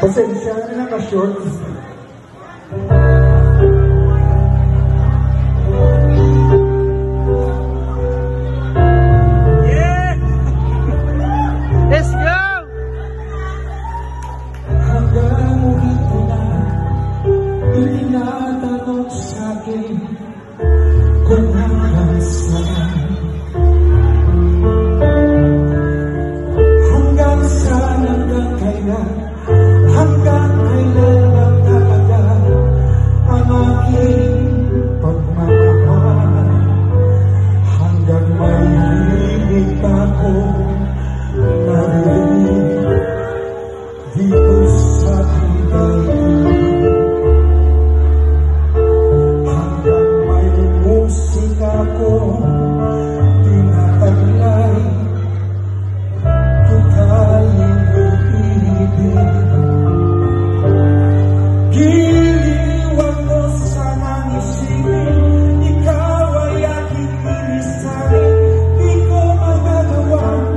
Pasensya na naka-short. Yeah! Let's go! Hanggang dito na, itinatanong sa'kin kung hanggang saan. Hanggang saan, hanggang kailan, hanggang kailan ba talaga ang aking pagmamahal? Hanggang may himig ako narinig dito sa daigdig. Hanggang may musika ko tinataglay, kita'y iniibig. Giliwan mo sanang isipin, ikaw ay aking inisarin. Di ko magagawang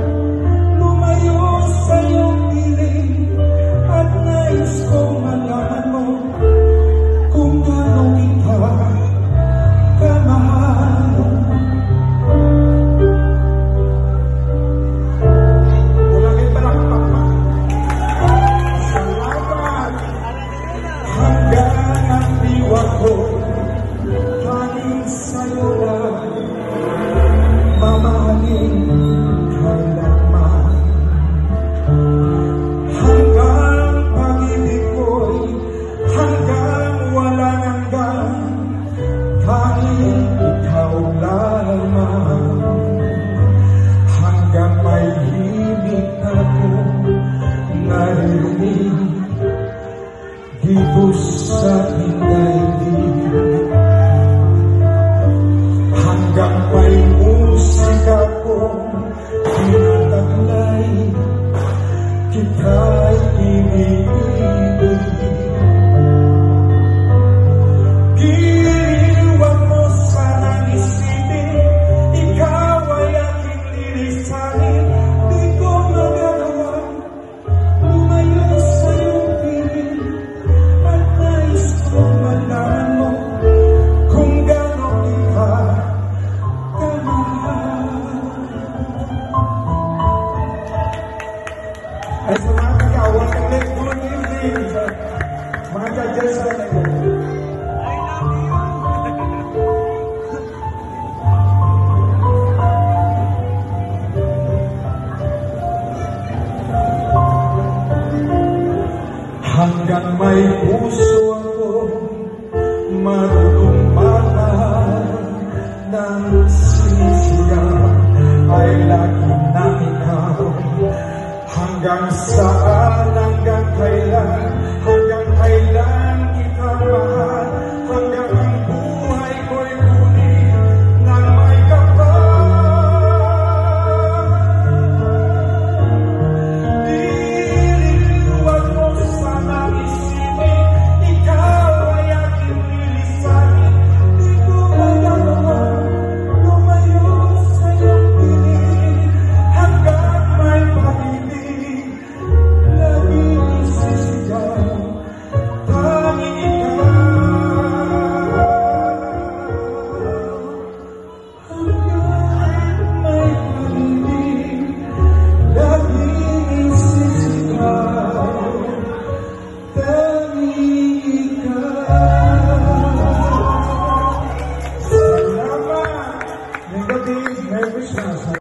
lumayo sa iyong piling, at nais kong malaman mo kung gaano kita kamahal. Wala kayo palakpak pa. Salamat. Hanggang ang diwa ko tanging sa'yo lang mamahalin kailanman. Hanggang pag-ibig ko'y hanggang walang hanggan, tanging ikaw lamang. Hanggang may himig ako narinig dito sa daigdig. Hanggang may musika ko tinataglay, kita'y iniibig. Giliwan mo sanang isipin, ikaw ay aking lilisanin. Di ko magagawa lumayo sa iyong piling, at nais kong malaman mo kung gaano kita kamahal. Ay sa mga kagawad, good evening sa mga judges sa nagawad. Hanggang may puso ako marunong mahal, ng sinisigaw ay lagi na ikaw. Hanggang saan, hanggang kailan, hanggang kailan kita mahal. Hanggang ang buhay ko'y kunin ng may kapal. Diliwan mo sanang isipin, ikaw ay aking lilisanin. Di ko magagawa lumayo sa iyong piling, hanggang may pag-ibig laging isisigaw, tanging ikaw. Hanggang may pag-ibig laging isisigaw, tanging ikaw. Salamat! Merry Christmas!